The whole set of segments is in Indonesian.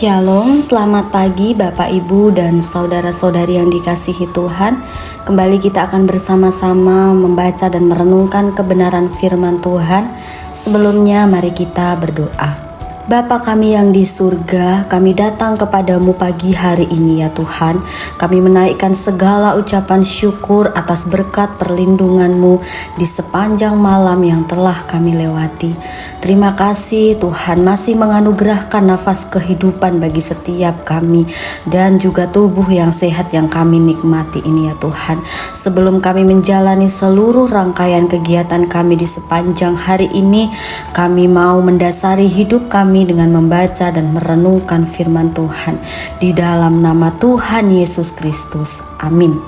Shalom, selamat pagi Bapak Ibu dan saudara-saudari yang dikasihi Tuhan. Kembali kita akan bersama-sama membaca dan merenungkan kebenaran firman Tuhan. Sebelumnya mari kita berdoa. Bapa kami yang di surga, kami datang kepadamu pagi hari ini ya Tuhan. Kami menaikkan segala ucapan syukur atas berkat perlindungan-Mu di sepanjang malam yang telah kami lewati. Terima kasih Tuhan masih menganugerahkan nafas kehidupan bagi setiap kami dan juga tubuh yang sehat yang kami nikmati ini ya Tuhan. Sebelum kami menjalani seluruh rangkaian kegiatan kami di sepanjang hari ini, kami mau mendasari hidup kami dengan membaca dan merenungkan firman Tuhan di dalam nama Tuhan Yesus Kristus. Amin.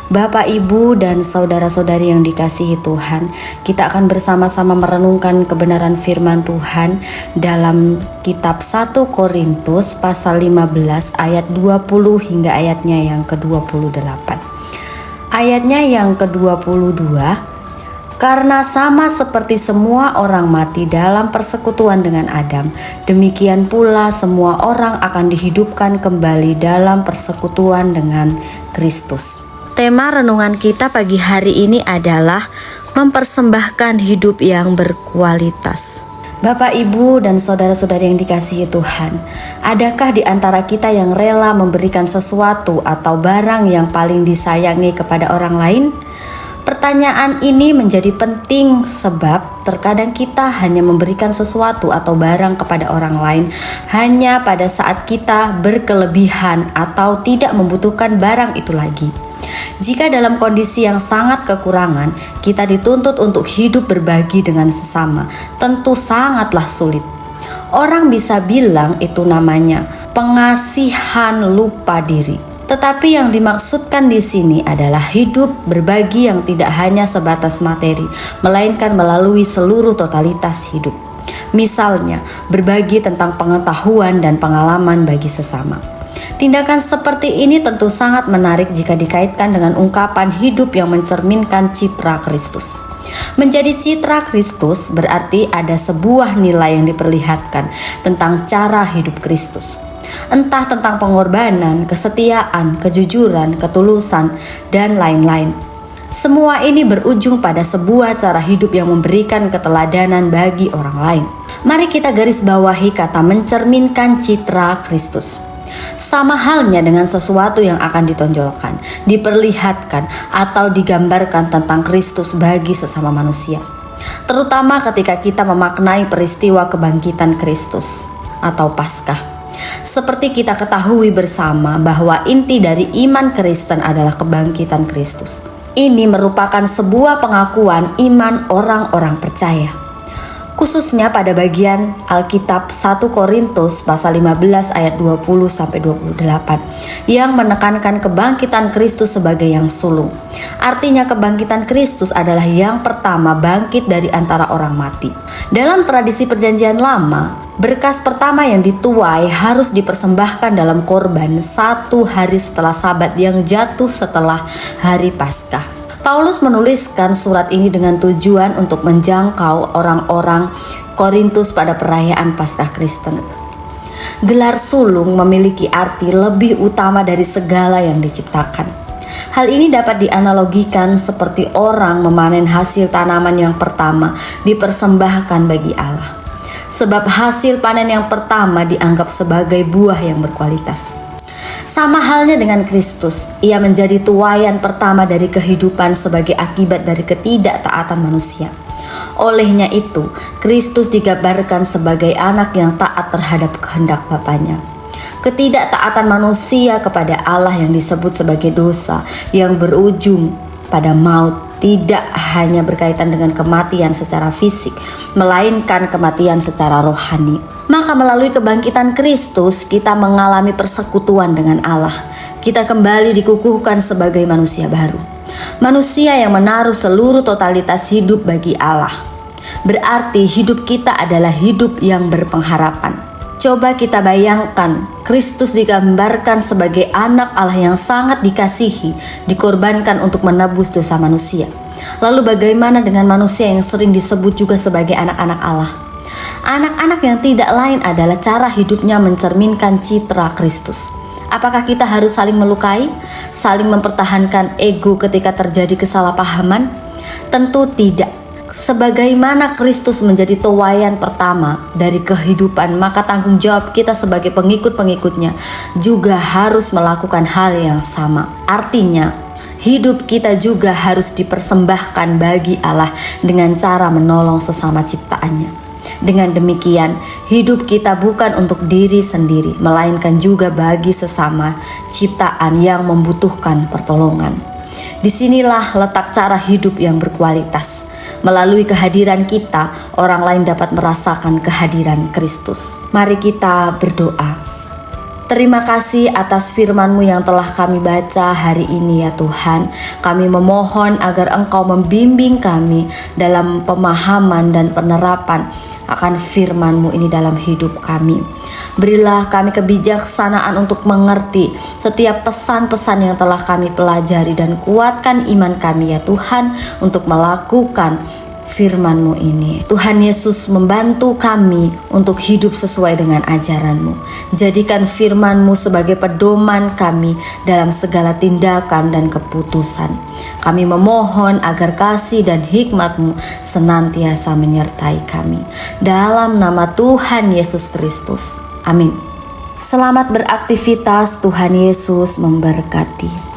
Bapak, Ibu, dan saudara-saudari yang dikasihi Tuhan, kita akan bersama-sama merenungkan kebenaran firman Tuhan dalam kitab 1 Korintus pasal 15 ayat 20 hingga ayatnya yang ke-28. Ayatnya yang ke-22, karena sama seperti semua orang mati dalam persekutuan dengan Adam, demikian pula semua orang akan dihidupkan kembali dalam persekutuan dengan Kristus. Tema renungan kita pagi hari ini adalah mempersembahkan hidup yang berkualitas. Bapak, Ibu, dan saudara-saudari yang dikasihi Tuhan, adakah di antara kita yang rela memberikan sesuatu atau barang yang paling disayangi kepada orang lain? Pertanyaan ini menjadi penting sebab terkadang kita hanya memberikan sesuatu atau barang kepada orang lain hanya pada saat kita berkelebihan atau tidak membutuhkan barang itu lagi. Jika dalam kondisi yang sangat kekurangan, kita dituntut untuk hidup berbagi dengan sesama, tentu sangatlah sulit. Orang bisa bilang itu namanya pengasihan lupa diri. Tetapi yang dimaksudkan di sini adalah hidup berbagi yang tidak hanya sebatas materi, melainkan melalui seluruh totalitas hidup. Misalnya, berbagi tentang pengetahuan dan pengalaman bagi sesama. Tindakan seperti ini tentu sangat menarik jika dikaitkan dengan ungkapan hidup yang mencerminkan citra Kristus. Menjadi citra Kristus berarti ada sebuah nilai yang diperlihatkan tentang cara hidup Kristus. Entah tentang pengorbanan, kesetiaan, kejujuran, ketulusan, dan lain-lain. Semua ini berujung pada sebuah cara hidup yang memberikan keteladanan bagi orang lain. Mari kita garis bawahi kata mencerminkan citra Kristus. Sama halnya dengan sesuatu yang akan ditonjolkan, diperlihatkan, atau digambarkan tentang Kristus bagi sesama manusia. Terutama ketika kita memaknai peristiwa kebangkitan Kristus atau Paskah. Seperti kita ketahui bersama bahwa inti dari iman Kristen adalah kebangkitan Kristus. Ini merupakan sebuah pengakuan iman orang-orang percaya. Khususnya pada bagian Alkitab 1 Korintus pasal 15 ayat 20-28 yang menekankan kebangkitan Kristus sebagai yang sulung. Artinya kebangkitan Kristus adalah yang pertama bangkit dari antara orang mati. Dalam tradisi perjanjian lama, berkas pertama yang dituai harus dipersembahkan dalam korban 1 hari setelah Sabat yang jatuh setelah hari Paskah. Paulus menuliskan surat ini dengan tujuan untuk menjangkau orang-orang Korintus pada perayaan Paskah Kristen. Gelar sulung memiliki arti lebih utama dari segala yang diciptakan. Hal ini dapat dianalogikan seperti orang memanen hasil tanaman yang pertama dipersembahkan bagi Allah. Sebab hasil panen yang pertama dianggap sebagai buah yang berkualitas. Sama halnya dengan Kristus, ia menjadi tuaian pertama dari kehidupan sebagai akibat dari ketidaktaatan manusia. Olehnya itu, Kristus digambarkan sebagai anak yang taat terhadap kehendak Bapanya. Ketidaktaatan manusia kepada Allah yang disebut sebagai dosa yang berujung pada maut tidak hanya berkaitan dengan kematian secara fisik, melainkan kematian secara rohani. Maka melalui kebangkitan Kristus, kita mengalami persekutuan dengan Allah. Kita kembali dikukuhkan sebagai manusia baru. Manusia yang menaruh seluruh totalitas hidup bagi Allah. Berarti hidup kita adalah hidup yang berpengharapan. Coba kita bayangkan, Kristus digambarkan sebagai anak Allah yang sangat dikasihi, dikorbankan untuk menebus dosa manusia. Lalu bagaimana dengan manusia yang sering disebut juga sebagai anak-anak Allah? Anak-anak yang tidak lain adalah cara hidupnya mencerminkan citra Kristus. Apakah kita harus saling melukai, saling mempertahankan ego ketika terjadi kesalahpahaman? Tentu tidak. Sebagaimana Kristus menjadi teladan pertama dari kehidupan, maka tanggung jawab kita sebagai pengikut-pengikutnya juga harus melakukan hal yang sama. Artinya, hidup kita juga harus dipersembahkan bagi Allah dengan cara menolong sesama ciptaannya. Dengan demikian, hidup kita bukan untuk diri sendiri, melainkan juga bagi sesama ciptaan yang membutuhkan pertolongan. Disinilah letak cara hidup yang berkualitas. Melalui kehadiran kita, orang lain dapat merasakan kehadiran Kristus. Mari kita berdoa. Terima kasih atas firman-Mu yang telah kami baca hari ini ya Tuhan. Kami memohon agar Engkau membimbing kami dalam pemahaman dan penerapan akan firman-Mu ini dalam hidup kami. Berilah kami kebijaksanaan untuk mengerti setiap pesan-pesan yang telah kami pelajari, dan kuatkan iman kami ya Tuhan untuk melakukan firman-Mu ini. Tuhan Yesus, membantu kami untuk hidup sesuai dengan ajaran-Mu. Jadikan firman-Mu sebagai pedoman kami dalam segala tindakan dan keputusan. Kami memohon agar kasih dan hikmat-Mu senantiasa menyertai kami. Dalam nama Tuhan Yesus Kristus. Amin. Selamat beraktivitas. Tuhan Yesus memberkati.